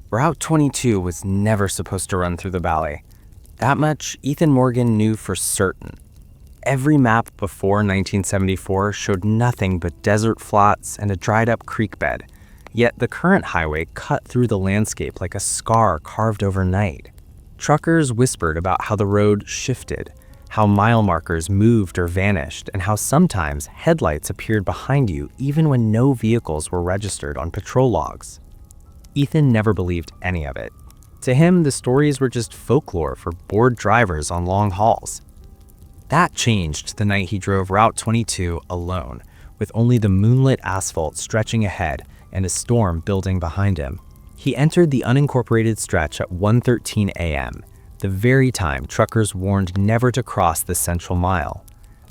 Route 22 was never supposed to run through the valley. That much Ethan Morgan knew for certain. Every map before 1974 showed nothing but desert flats and a dried-up creek bed, yet the current highway cut through the landscape like a scar carved overnight. Truckers whispered about how the road shifted, how mile markers moved or vanished, and how sometimes headlights appeared behind you even when no vehicles were registered on patrol logs. Ethan never believed any of it. To him, the stories were just folklore for bored drivers on long hauls. That changed the night he drove Route 22 alone, with only the moonlit asphalt stretching ahead and a storm building behind him. He entered the unincorporated stretch at 1:13 a.m., the very time truckers warned never to cross the central mile.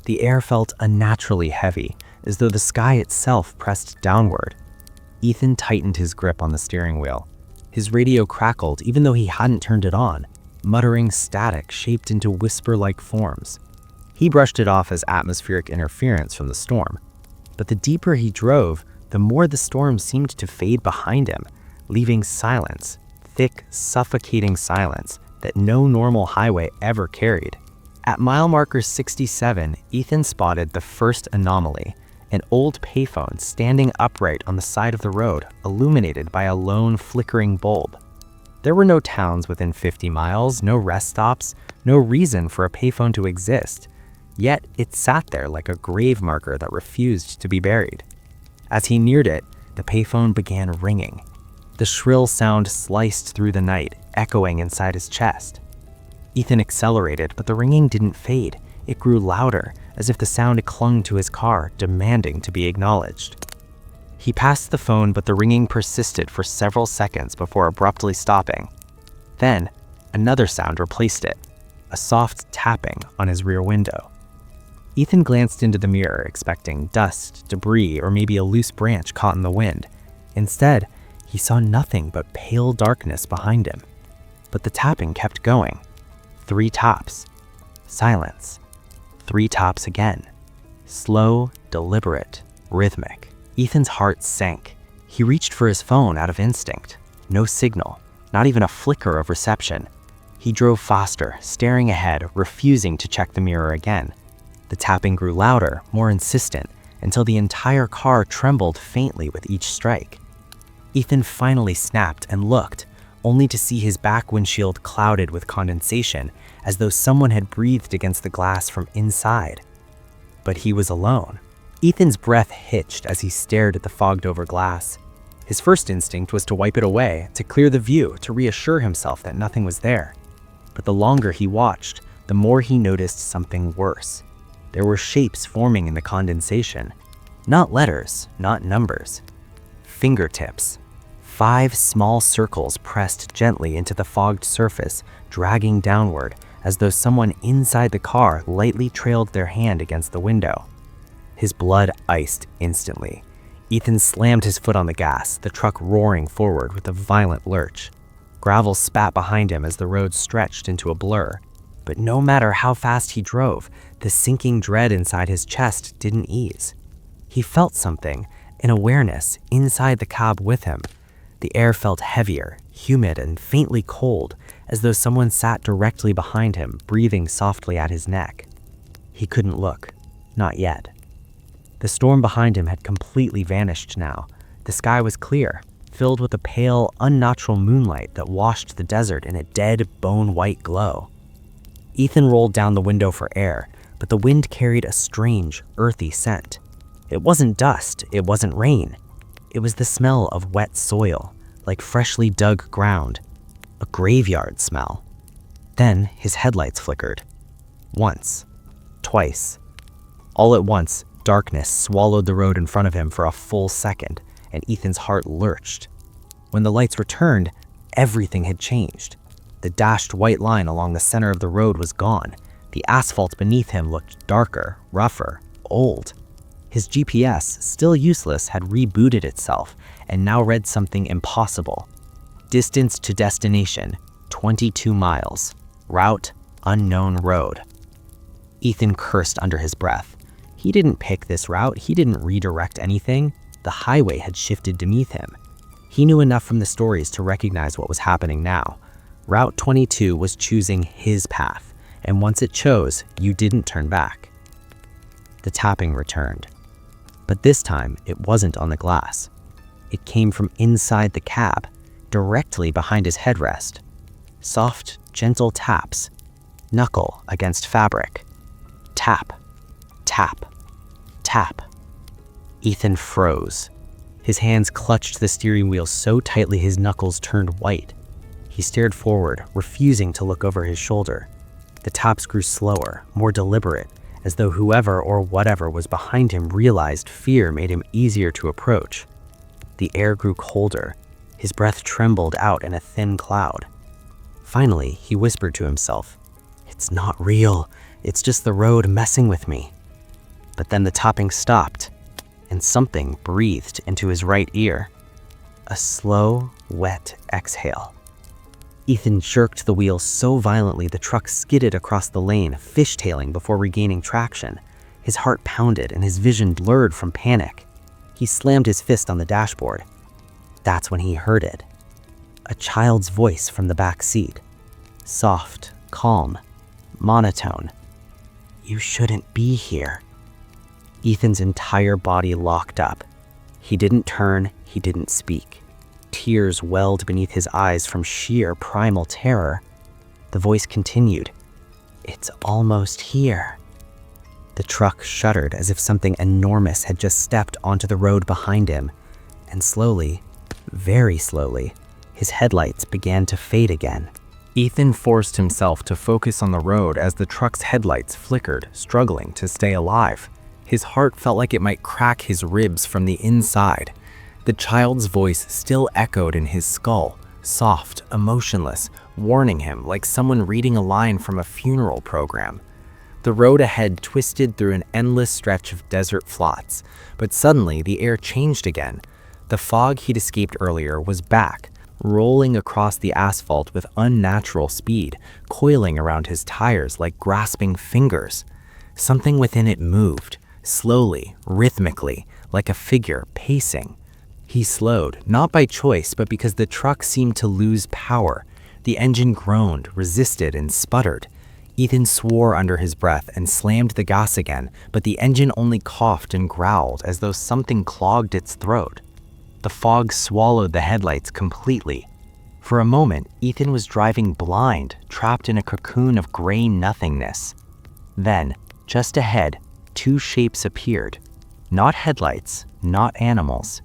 The air felt unnaturally heavy, as though the sky itself pressed downward. Ethan tightened his grip on the steering wheel. His radio crackled even though he hadn't turned it on, muttering static shaped into whisper-like forms. He brushed it off as atmospheric interference from the storm. But the deeper he drove, the more the storm seemed to fade behind him, leaving silence, thick, suffocating silence that no normal highway ever carried. At mile marker 67, Ethan spotted the first anomaly, an old payphone standing upright on the side of the road, illuminated by a lone flickering bulb. There were no towns within 50 miles, no rest stops, no reason for a payphone to exist. Yet it sat there like a grave marker that refused to be buried. As he neared it, the payphone began ringing. The shrill sound sliced through the night, echoing inside his chest. Ethan accelerated, but the ringing didn't fade. It grew louder, as if the sound clung to his car, demanding to be acknowledged. He passed the phone, but the ringing persisted for several seconds before abruptly stopping. Then, another sound replaced it, a soft tapping on his rear window. Ethan glanced into the mirror, expecting dust, debris, or maybe a loose branch caught in the wind. Instead, he saw nothing but pale darkness behind him. But the tapping kept going. 3 taps. Silence. 3 taps again. Slow, deliberate, rhythmic. Ethan's heart sank. He reached for his phone out of instinct. No signal, not even a flicker of reception. He drove faster, staring ahead, refusing to check the mirror again. The tapping grew louder, more insistent, until the entire car trembled faintly with each strike. Ethan finally snapped and looked, only to see his back windshield clouded with condensation, as though someone had breathed against the glass from inside. But he was alone. Ethan's breath hitched as he stared at the fogged-over glass. His first instinct was to wipe it away, to clear the view, to reassure himself that nothing was there. But the longer he watched, the more he noticed something worse. There were shapes forming in the condensation. Not letters, not numbers. Fingertips. 5 small circles pressed gently into the fogged surface, dragging downward, as though someone inside the car lightly trailed their hand against the window. His blood iced instantly. Ethan slammed his foot on the gas, the truck roaring forward with a violent lurch. Gravel spat behind him as the road stretched into a blur. But no matter how fast he drove, the sinking dread inside his chest didn't ease. He felt something, an awareness, inside the cab with him. The air felt heavier, humid, and faintly cold, as though someone sat directly behind him, breathing softly at his neck. He couldn't look. Not yet. The storm behind him had completely vanished now. The sky was clear, filled with a pale, unnatural moonlight that washed the desert in a dead, bone-white glow. Ethan rolled down the window for air, but the wind carried a strange, earthy scent. It wasn't dust, it wasn't rain. It was the smell of wet soil, like freshly dug ground. A graveyard smell. Then his headlights flickered. Once. Twice. All at once, darkness swallowed the road in front of him for a full second, and Ethan's heart lurched. When the lights returned, everything had changed. The dashed white line along the center of the road was gone. The asphalt beneath him looked darker, rougher, old. His GPS, still useless, had rebooted itself and now read something impossible. Distance to destination, 22 miles. Route, unknown road. Ethan cursed under his breath. He didn't pick this route. He didn't redirect anything. The highway had shifted beneath him. He knew enough from the stories to recognize what was happening now. Route 22 was choosing his path, and once it chose, you didn't turn back. The tapping returned. But this time, it wasn't on the glass. It came from inside the cab, directly behind his headrest. Soft, gentle taps, knuckle against fabric. Tap, tap, tap. Ethan froze. His hands clutched the steering wheel so tightly his knuckles turned white. He stared forward, refusing to look over his shoulder. The taps grew slower, more deliberate, as though whoever or whatever was behind him realized fear made him easier to approach. The air grew colder. His breath trembled out in a thin cloud. Finally, he whispered to himself, "It's not real. It's just the road messing with me." But then the tapping stopped, and something breathed into his right ear. A slow, wet exhale. Ethan jerked the wheel so violently the truck skidded across the lane, fishtailing before regaining traction. His heart pounded and his vision blurred from panic. He slammed his fist on the dashboard. That's when he heard it. A child's voice from the back seat. Soft, calm, monotone. "You shouldn't be here." Ethan's entire body locked up. He didn't turn, he didn't speak. Tears welled beneath his eyes from sheer primal terror. The voice continued, "It's almost here." The truck shuddered as if something enormous had just stepped onto the road behind him, and slowly, very slowly, his headlights began to fade again. Ethan forced himself to focus on the road as the truck's headlights flickered, struggling to stay alive. His heart felt like it might crack his ribs from the inside. The child's voice still echoed in his skull, soft, emotionless, warning him like someone reading a line from a funeral program. The road ahead twisted through an endless stretch of desert flats, but suddenly the air changed again. The fog he'd escaped earlier was back, rolling across the asphalt with unnatural speed, coiling around his tires like grasping fingers. Something within it moved, slowly, rhythmically, like a figure pacing. He slowed, not by choice, but because the truck seemed to lose power. The engine groaned, resisted, and sputtered. Ethan swore under his breath and slammed the gas again, but the engine only coughed and growled as though something clogged its throat. The fog swallowed the headlights completely. For a moment, Ethan was driving blind, trapped in a cocoon of gray nothingness. Then, just ahead, two shapes appeared. Not headlights, not animals.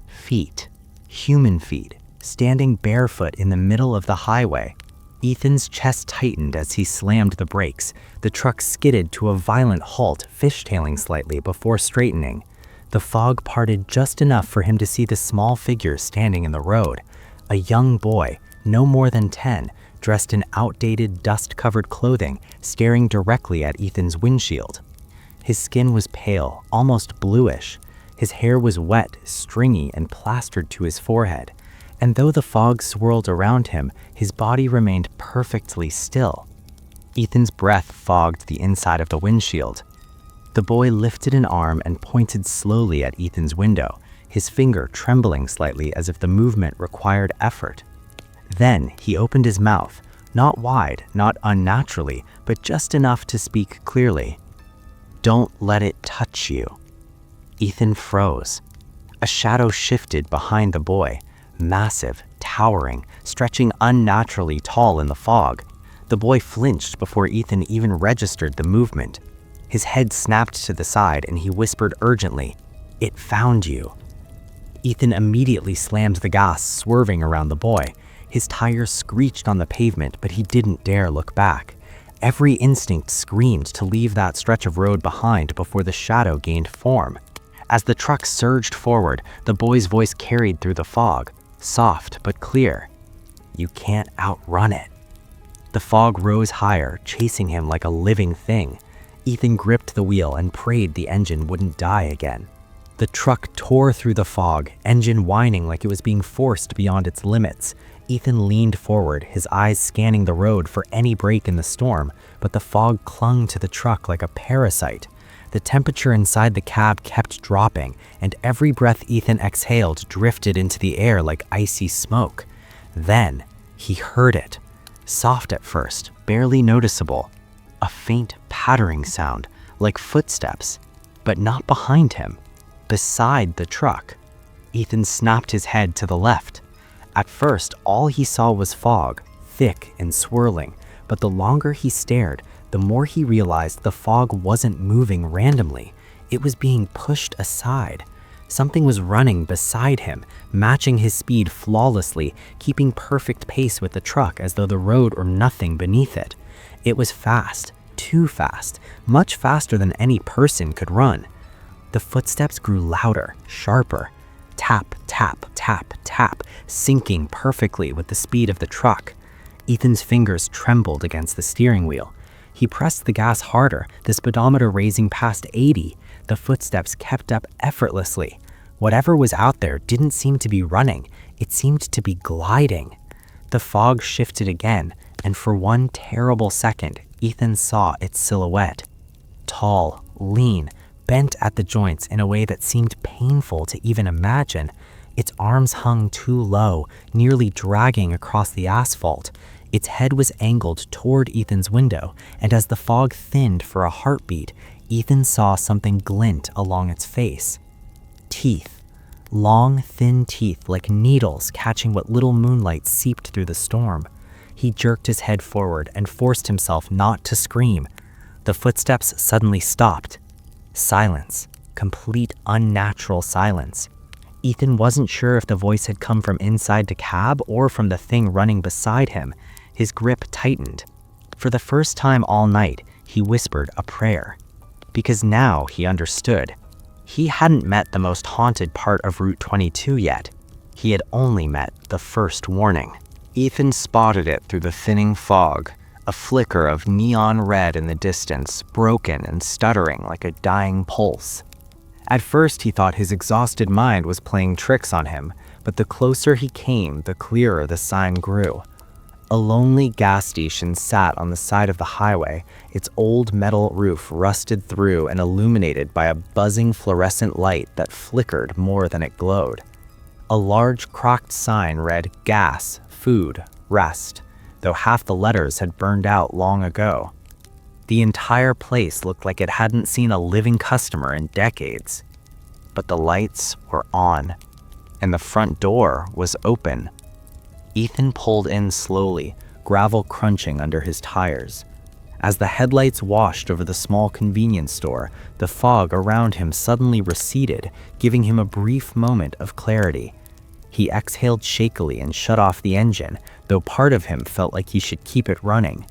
Feet, human feet, standing barefoot in the middle of the highway. Ethan's chest tightened as he slammed the brakes. The truck skidded to a violent halt, fishtailing slightly before straightening. The fog parted just enough for him to see the small figure standing in the road. A young boy, no more than 10, dressed in outdated, dust-covered clothing, staring directly at Ethan's windshield. His skin was pale, almost bluish. His hair was wet, stringy, and plastered to his forehead. And though the fog swirled around him, his body remained perfectly still. Ethan's breath fogged the inside of the windshield. The boy lifted an arm and pointed slowly at Ethan's window, his finger trembling slightly as if the movement required effort. Then he opened his mouth, not wide, not unnaturally, but just enough to speak clearly. "Don't let it touch you." Ethan froze. A shadow shifted behind the boy, massive, towering, stretching unnaturally tall in the fog. The boy flinched before Ethan even registered the movement. His head snapped to the side and he whispered urgently, "It found you." Ethan immediately slammed the gas, swerving around the boy. His tires screeched on the pavement, but he didn't dare look back. Every instinct screamed to leave that stretch of road behind before the shadow gained form. As the truck surged forward, the boy's voice carried through the fog, soft but clear. "You can't outrun it." The fog rose higher, chasing him like a living thing. Ethan gripped the wheel and prayed the engine wouldn't die again. The truck tore through the fog, engine whining like it was being forced beyond its limits. Ethan leaned forward, his eyes scanning the road for any break in the storm, but the fog clung to the truck like a parasite. The temperature inside the cab kept dropping, and every breath Ethan exhaled drifted into the air like icy smoke. Then, he heard it. Soft at first, barely noticeable. A faint pattering sound, like footsteps, but not behind him. Beside the truck. Ethan snapped his head to the left. At first, all he saw was fog, thick and swirling, but the longer he stared, the more he realized the fog wasn't moving randomly. It was being pushed aside. Something was running beside him, matching his speed flawlessly, keeping perfect pace with the truck as though the road were nothing beneath it. It was fast, too fast, much faster than any person could run. The footsteps grew louder, sharper. Tap, tap, tap, tap, syncing perfectly with the speed of the truck. Ethan's fingers trembled against the steering wheel. He pressed the gas harder, the speedometer raising past 80. The footsteps kept up effortlessly. Whatever was out there didn't seem to be running. It seemed to be gliding. The fog shifted again, and for one terrible second, Ethan saw its silhouette. Tall, lean, bent at the joints in a way that seemed painful to even imagine. Its arms hung too low, nearly dragging across the asphalt. Its head was angled toward Ethan's window, and as the fog thinned for a heartbeat, Ethan saw something glint along its face. Teeth. Long, thin teeth like needles catching what little moonlight seeped through the storm. He jerked his head forward and forced himself not to scream. The footsteps suddenly stopped. Silence. Complete unnatural silence. Ethan wasn't sure if the voice had come from inside the cab or from the thing running beside him. His grip tightened. For the first time all night, he whispered a prayer. Because now he understood. He hadn't met the most haunted part of Route 22 yet. He had only met the first warning. Ethan spotted it through the thinning fog, a flicker of neon red in the distance, broken and stuttering like a dying pulse. At first, he thought his exhausted mind was playing tricks on him, but the closer he came, the clearer the sign grew. A lonely gas station sat on the side of the highway, its old metal roof rusted through and illuminated by a buzzing fluorescent light that flickered more than it glowed. A large cracked sign read gas, food, rest, though half the letters had burned out long ago. The entire place looked like it hadn't seen a living customer in decades. But the lights were on, and the front door was open. Ethan pulled in slowly, gravel crunching under his tires. As the headlights washed over the small convenience store, the fog around him suddenly receded, giving him a brief moment of clarity. He exhaled shakily and shut off the engine, though part of him felt like he should keep it running.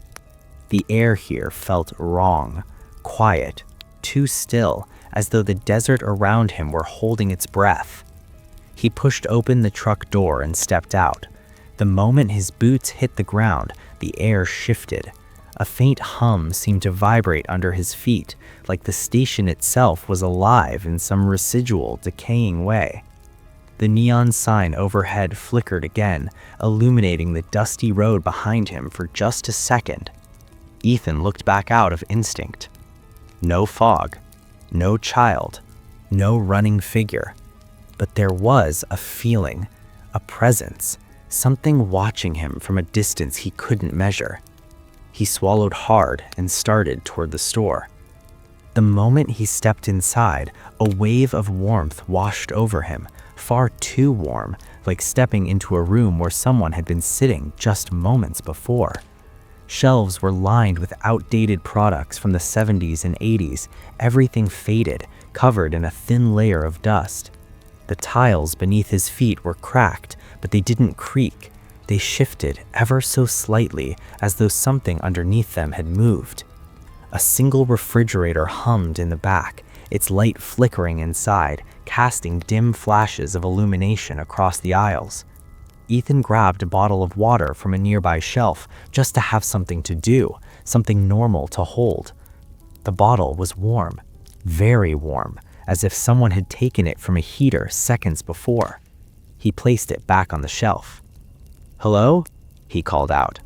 The air here felt wrong, quiet, too still, as though the desert around him were holding its breath. He pushed open the truck door and stepped out. The moment his boots hit the ground, the air shifted. A faint hum seemed to vibrate under his feet, like the station itself was alive in some residual, decaying way. The neon sign overhead flickered again, illuminating the dusty road behind him for just a second. Ethan looked back out of instinct. No fog, no child, no running figure. But there was a feeling, a presence, something watching him from a distance he couldn't measure. He swallowed hard and started toward the store. The moment he stepped inside, a wave of warmth washed over him, far too warm, like stepping into a room where someone had been sitting just moments before. Shelves were lined with outdated products from the 70s and 80s, everything faded, covered in a thin layer of dust. The tiles beneath his feet were cracked, but they didn't creak. They shifted ever so slightly, as though something underneath them had moved. A single refrigerator hummed in the back, its light flickering inside, casting dim flashes of illumination across the aisles. Ethan grabbed a bottle of water from a nearby shelf just to have something to do, something normal to hold. The bottle was warm, very warm, as if someone had taken it from a heater seconds before. He placed it back on the shelf. "Hello?" he called out.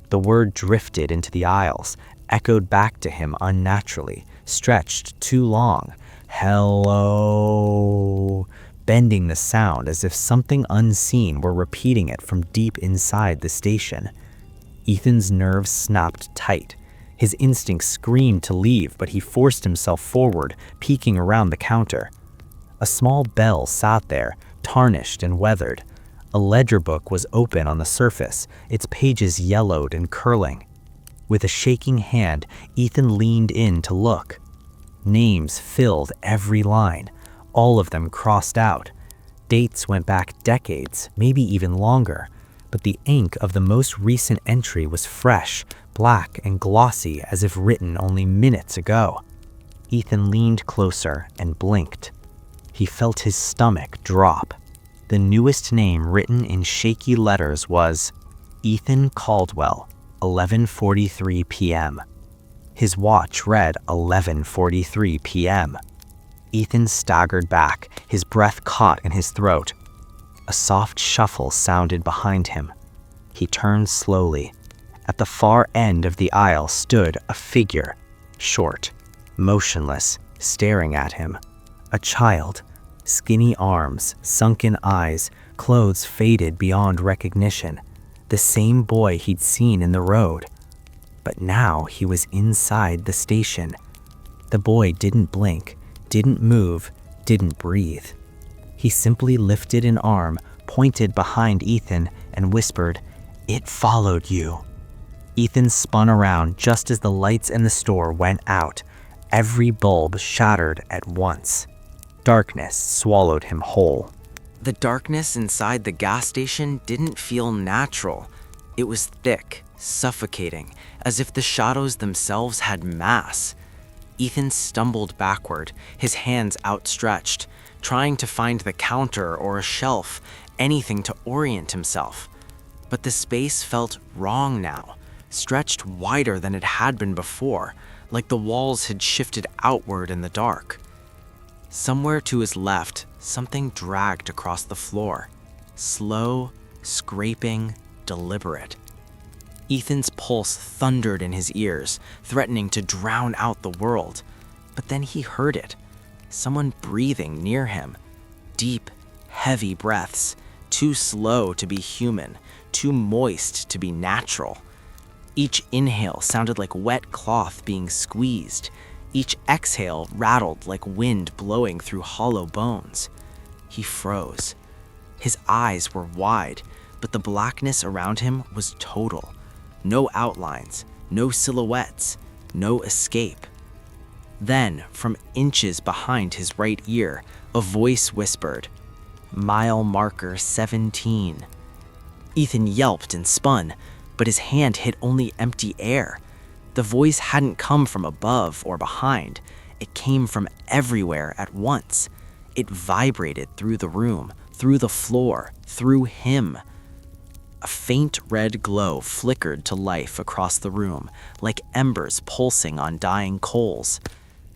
The word drifted into the aisles, echoed back to him unnaturally, stretched too long. Hello, bending the sound as if something unseen were repeating it from deep inside the station. Ethan's nerves snapped tight. His instincts screamed to leave, but he forced himself forward, peeking around the counter. A small bell sat there, tarnished and weathered. A ledger book was open on the surface, its pages yellowed and curling. With a shaking hand, Ethan leaned in to look. Names filled every line, all of them crossed out. Dates went back decades, maybe even longer, but the ink of the most recent entry was fresh, black and glossy as if written only minutes ago. Ethan leaned closer and blinked. He felt his stomach drop. The newest name written in shaky letters was Ethan Caldwell, 11:43 p.m. His watch read 11:43 p.m. Ethan staggered back, his breath caught in his throat. A soft shuffle sounded behind him. He turned slowly. At the far end of the aisle stood a figure, short, motionless, staring at him. A child, skinny arms, sunken eyes, clothes faded beyond recognition. The same boy he'd seen in the road. But now he was inside the station. The boy didn't blink, didn't move, didn't breathe. He simply lifted an arm, pointed behind Ethan, and whispered, "It followed you." Ethan spun around just as the lights in the store went out. Every bulb shattered at once. Darkness swallowed him whole. The darkness inside the gas station didn't feel natural. It was thick, suffocating, as if the shadows themselves had mass. Ethan stumbled backward, his hands outstretched, trying to find the counter or a shelf, anything to orient himself. But the space felt wrong now, stretched wider than it had been before, like the walls had shifted outward in the dark. Somewhere to his left, something dragged across the floor. Slow, scraping, deliberate. Ethan's pulse thundered in his ears, threatening to drown out the world. But then he heard it. Someone breathing near him. Deep, heavy breaths, too slow to be human, too moist to be natural. Each inhale sounded like wet cloth being squeezed. Each exhale rattled like wind blowing through hollow bones. He froze. His eyes were wide, but the blackness around him was total. No outlines, no silhouettes, no escape. Then, from inches behind his right ear, a voice whispered, "Mile marker 17. Ethan yelped and spun, but his hand hit only empty air. The voice hadn't come from above or behind. It came from everywhere at once. It vibrated through the room, through the floor, through him. A faint red glow flickered to life across the room, like embers pulsing on dying coals.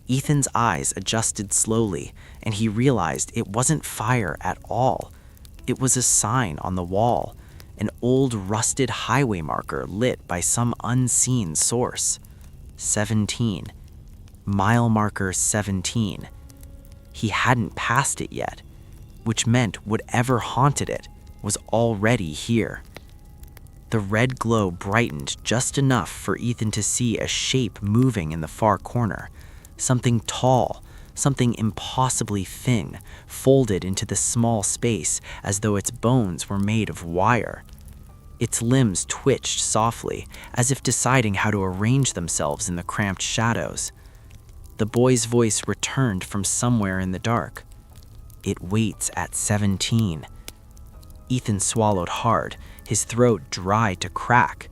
Ethan's eyes adjusted slowly, and he realized it wasn't fire at all. It was a sign on the wall, an old rusted highway marker lit by some unseen source. 17. Mile marker 17. He hadn't passed it yet, which meant whatever haunted it was already here. The red glow brightened just enough for Ethan to see a shape moving in the far corner. Something tall, something impossibly thin, folded into the small space as though its bones were made of wire. Its limbs twitched softly, as if deciding how to arrange themselves in the cramped shadows. The boy's voice returned from somewhere in the dark. "It waits at 17. Ethan swallowed hard, his throat dry to crack.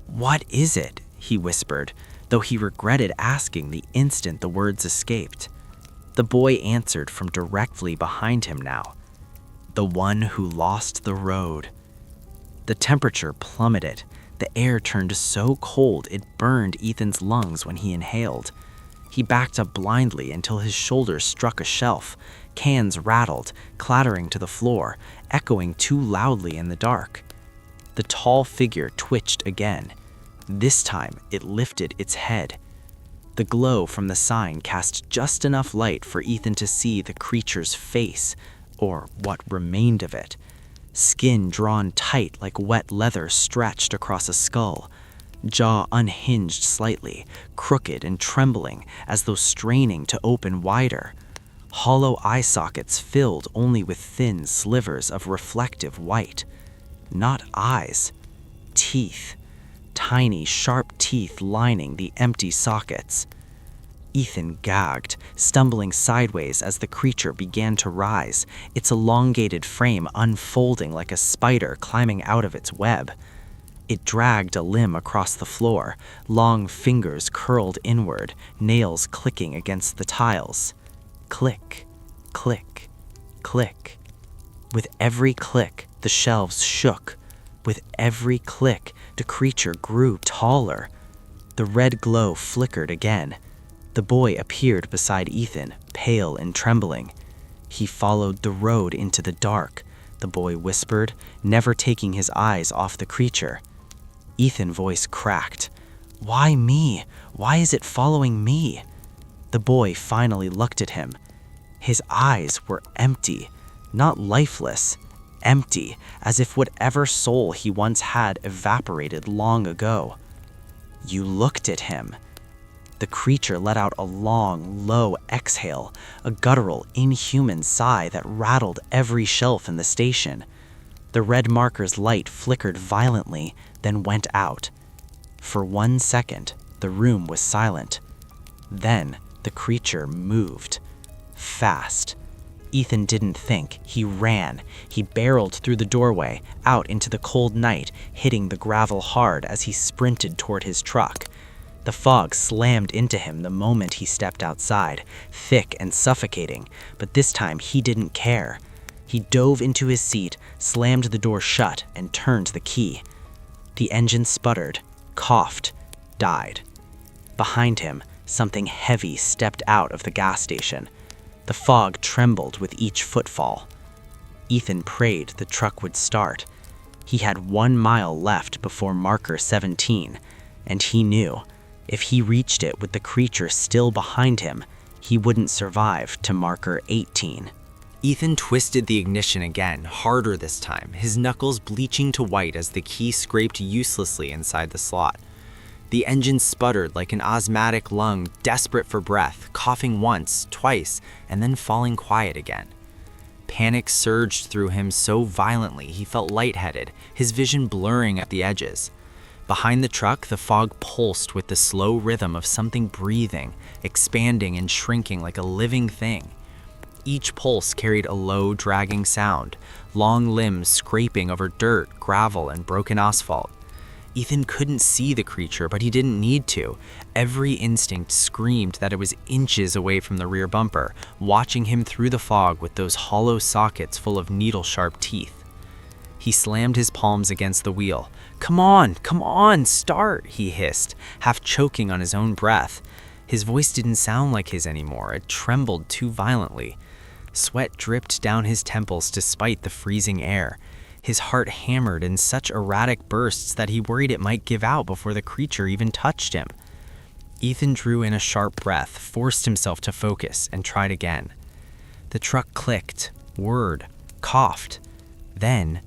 "What is it?" he whispered, though he regretted asking the instant the words escaped. The boy answered from directly behind him now. "The one who lost the road." The temperature plummeted. The air turned so cold it burned Ethan's lungs when he inhaled. He backed up blindly until his shoulders struck a shelf. Cans rattled, clattering to the floor, echoing too loudly in the dark. The tall figure twitched again. This time, it lifted its head. The glow from the sign cast just enough light for Ethan to see the creature's face, or what remained of it. Skin drawn tight like wet leather stretched across a skull. Jaw unhinged slightly, crooked and trembling as though straining to open wider. Hollow eye sockets filled only with thin slivers of reflective white. Not eyes. Teeth. Tiny, sharp teeth lining the empty sockets. Ethan gagged, stumbling sideways as the creature began to rise, its elongated frame unfolding like a spider climbing out of its web. It dragged a limb across the floor, long fingers curled inward, nails clicking against the tiles. Click, click, click. With every click, the shelves shook. With every click, the creature grew taller. The red glow flickered again. The boy appeared beside Ethan, pale and trembling. He followed the road into the dark, the boy whispered, never taking his eyes off the creature. Ethan's voice cracked. "Why me? Why is it following me?" The boy finally looked at him. His eyes were empty, not lifeless, empty, as if whatever soul he once had evaporated long ago. "You looked at him." The creature let out a long, low exhale, a guttural, inhuman sigh that rattled every shelf in the station. The red marker's light flickered violently, then went out. For 1 second, the room was silent. Then the creature moved. Fast. Ethan didn't think. He ran. He barreled through the doorway, out into the cold night, hitting the gravel hard as he sprinted toward his truck. The fog slammed into him the moment he stepped outside, thick and suffocating, but this time he didn't care. He dove into his seat, slammed the door shut, and turned the key. The engine sputtered, coughed, died. Behind him, something heavy stepped out of the gas station. The fog trembled with each footfall. Ethan prayed the truck would start. He had 1 mile left before marker 17, and he knew, if he reached it with the creature still behind him, he wouldn't survive to marker 18. Ethan twisted the ignition again, harder this time, his knuckles bleaching to white as the key scraped uselessly inside the slot. The engine sputtered like an asthmatic lung, desperate for breath, coughing once, twice, and then falling quiet again. Panic surged through him so violently he felt lightheaded, his vision blurring at the edges. Behind the truck, the fog pulsed with the slow rhythm of something breathing, expanding and shrinking like a living thing. Each pulse carried a low, dragging sound, long limbs scraping over dirt, gravel, and broken asphalt. Ethan couldn't see the creature, but he didn't need to. Every instinct screamed that it was inches away from the rear bumper, watching him through the fog with those hollow sockets full of needle-sharp teeth. He slammed his palms against the wheel. Come on, start," he hissed, half choking on his own breath. His voice didn't sound like his anymore. It trembled too violently. Sweat dripped down his temples despite the freezing air. His heart hammered in such erratic bursts that he worried it might give out before the creature even touched him. Ethan drew in a sharp breath, forced himself to focus, and tried again. The truck clicked, whirred, coughed. Then,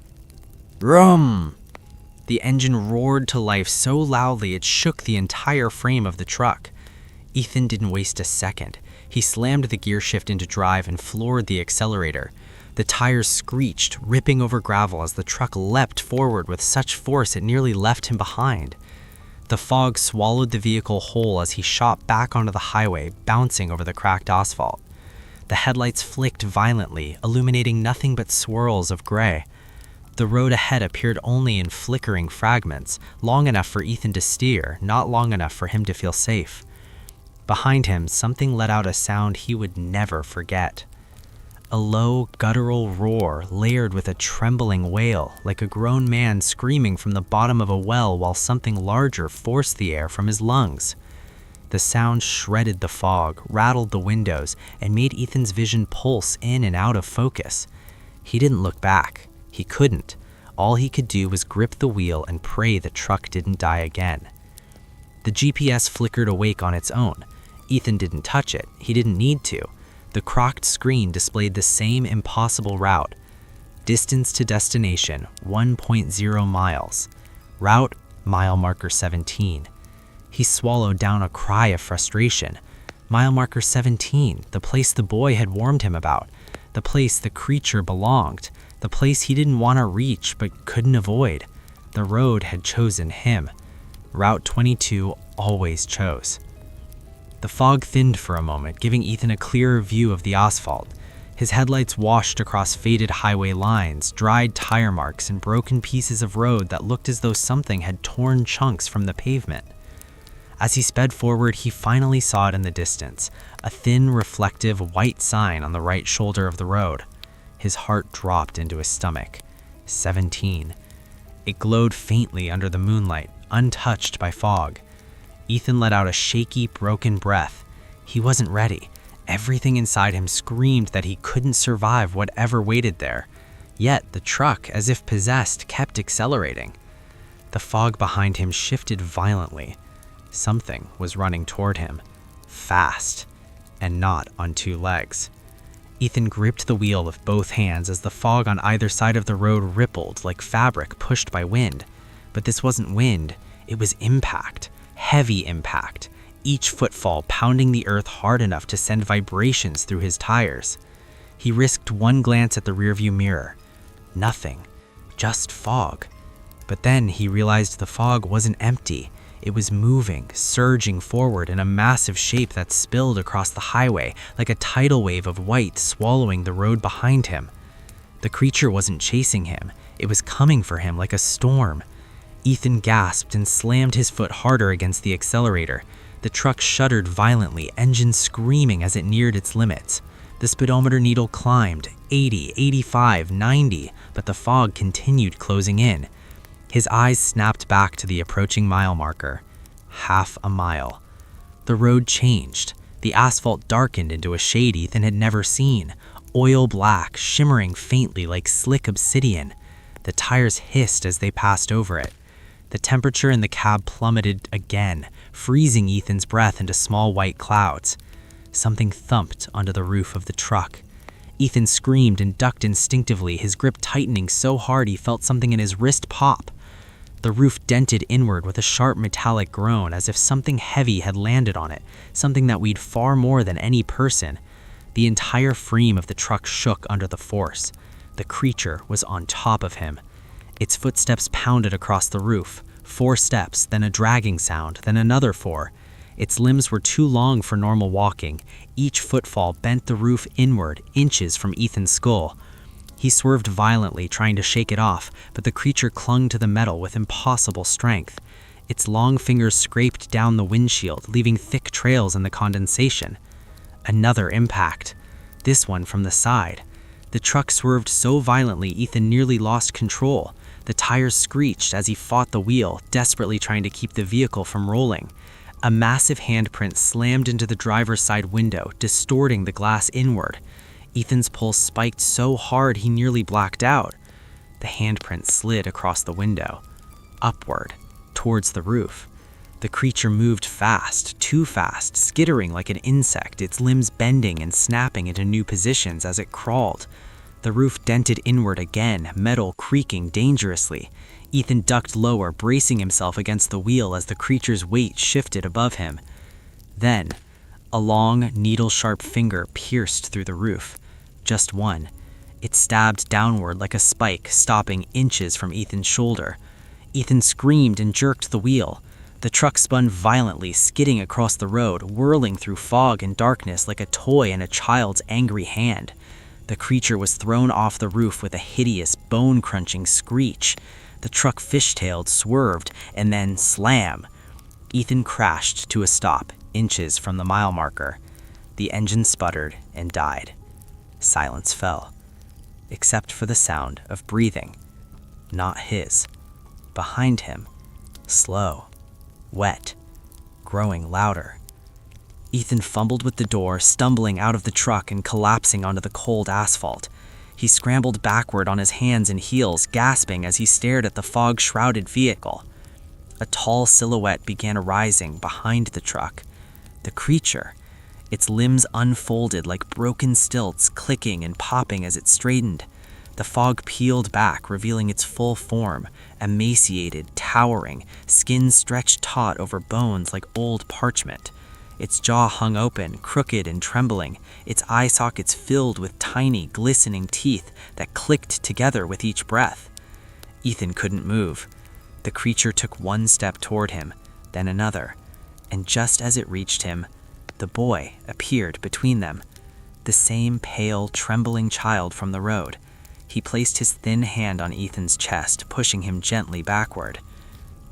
vroom! The engine roared to life so loudly it shook the entire frame of the truck. Ethan didn't waste a second. He slammed the gear shift into drive and floored the accelerator. The tires screeched, ripping over gravel as the truck leapt forward with such force it nearly left him behind. The fog swallowed the vehicle whole as he shot back onto the highway, bouncing over the cracked asphalt. The headlights flicked violently, illuminating nothing but swirls of gray. The road ahead appeared only in flickering fragments, long enough for Ethan to steer, not long enough for him to feel safe. Behind him, something let out a sound he would never forget. A low, guttural roar layered with a trembling wail, like a grown man screaming from the bottom of a well while something larger forced the air from his lungs. The sound shredded the fog, rattled the windows, and made Ethan's vision pulse in and out of focus. He didn't look back. He couldn't. All he could do was grip the wheel and pray the truck didn't die again. The GPS flickered awake on its own. Ethan didn't touch it. He didn't need to. The crocked screen displayed the same impossible route. Distance to destination, 1.0 miles. Route, mile marker 17. He swallowed down a cry of frustration. Mile marker 17, the place the boy had warned him about. The place the creature belonged. The place he didn't want to reach but couldn't avoid. The road had chosen him. Route 22 always chose. The fog thinned for a moment, giving Ethan a clearer view of the asphalt. His headlights washed across faded highway lines, dried tire marks, and broken pieces of road that looked as though something had torn chunks from the pavement. As he sped forward, he finally saw it in the distance, a thin, reflective white sign on the right shoulder of the road. His heart dropped into his stomach. 17. It glowed faintly under the moonlight, untouched by fog. Ethan let out a shaky, broken breath. He wasn't ready. Everything inside him screamed that he couldn't survive whatever waited there. Yet the truck, as if possessed, kept accelerating. The fog behind him shifted violently. Something was running toward him, fast, and not on two legs. Ethan gripped the wheel with both hands as the fog on either side of the road rippled like fabric pushed by wind. But this wasn't wind, it was impact, heavy impact. Each footfall pounding the earth hard enough to send vibrations through his tires. He risked one glance at the rearview mirror. Nothing, just fog. But then he realized the fog wasn't empty. It was moving, surging forward in a massive shape that spilled across the highway like a tidal wave of white swallowing the road behind him. The creature wasn't chasing him. It was coming for him like a storm. Ethan gasped and slammed his foot harder against the accelerator. The truck shuddered violently, engine screaming as it neared its limits. The speedometer needle climbed, 80, 85, 90, but the fog continued closing in. His eyes snapped back to the approaching mile marker. Half a mile. The road changed. The asphalt darkened into a shade Ethan had never seen, oil black, shimmering faintly like slick obsidian. The tires hissed as they passed over it. The temperature in the cab plummeted again, freezing Ethan's breath into small white clouds. Something thumped under the roof of the truck. Ethan screamed and ducked instinctively, his grip tightening so hard he felt something in his wrist pop. The roof dented inward with a sharp metallic groan as if something heavy had landed on it, something that weighed far more than any person. The entire frame of the truck shook under the force. The creature was on top of him. Its footsteps pounded across the roof. 4 steps, then a dragging sound, then another 4. Its limbs were too long for normal walking. Each footfall bent the roof inward, inches from Ethan's skull. He swerved violently, trying to shake it off, but the creature clung to the metal with impossible strength. Its long fingers scraped down the windshield, leaving thick trails in the condensation. Another impact. This one from the side. The truck swerved so violently Ethan nearly lost control. The tires screeched as he fought the wheel, desperately trying to keep the vehicle from rolling. A massive handprint slammed into the driver's side window, distorting the glass inward. Ethan's pulse spiked so hard he nearly blacked out. The handprint slid across the window, upward, towards the roof. The creature moved fast, too fast, skittering like an insect, its limbs bending and snapping into new positions as it crawled. The roof dented inward again, metal creaking dangerously. Ethan ducked lower, bracing himself against the wheel as the creature's weight shifted above him. Then, a long, needle-sharp finger pierced through the roof. Just one. It stabbed downward like a spike, stopping inches from Ethan's shoulder. Ethan screamed and jerked the wheel. The truck spun violently, skidding across the road, whirling through fog and darkness like a toy in a child's angry hand. The creature was thrown off the roof with a hideous, bone-crunching screech. The truck fishtailed, swerved, and then slam. Ethan crashed to a stop, inches from the mile marker. The engine sputtered and died. Silence fell, except for the sound of breathing. Not his. Behind him, slow, wet, growing louder. Ethan fumbled with the door, stumbling out of the truck and collapsing onto the cold asphalt. He scrambled backward on his hands and heels, gasping as he stared at the fog-shrouded vehicle. a tall silhouette began arising behind the truck. The creature, its limbs unfolded like broken stilts, clicking and popping as it straightened. The fog peeled back, revealing its full form, emaciated, towering, skin stretched taut over bones like old parchment. Its jaw hung open, crooked and trembling, its eye sockets filled with tiny, glistening teeth that clicked together with each breath. Ethan couldn't move. The creature took one step toward him, then another, and just as it reached him, the boy appeared between them, the same pale, trembling child from the road. He placed his thin hand on Ethan's chest, pushing him gently backward.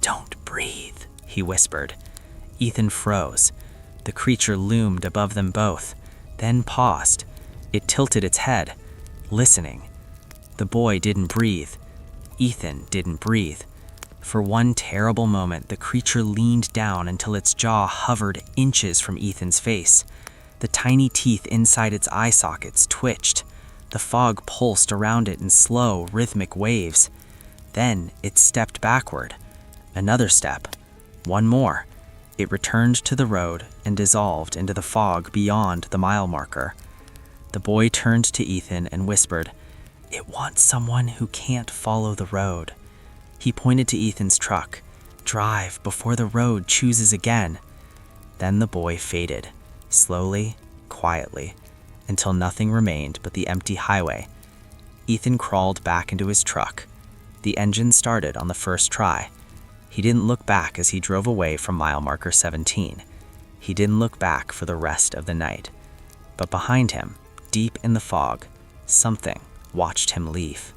"Don't breathe," he whispered. Ethan froze. The creature loomed above them both, then paused. It tilted its head, listening. The boy didn't breathe. Ethan didn't breathe. For one terrible moment, the creature leaned down until its jaw hovered inches from Ethan's face. The tiny teeth inside its eye sockets twitched. The fog pulsed around it in slow, rhythmic waves. Then it stepped backward. Another step. One more. It returned to the road and dissolved into the fog beyond the mile marker. The boy turned to Ethan and whispered, "It wants someone who can't follow the road." He pointed to Ethan's truck. "Drive before the road chooses again." Then the boy faded, slowly, quietly, until nothing remained but the empty highway. Ethan crawled back into his truck. The engine started on the first try. He didn't look back as he drove away from mile marker 17. He didn't look back for the rest of the night. But behind him, deep in the fog, something watched him leave.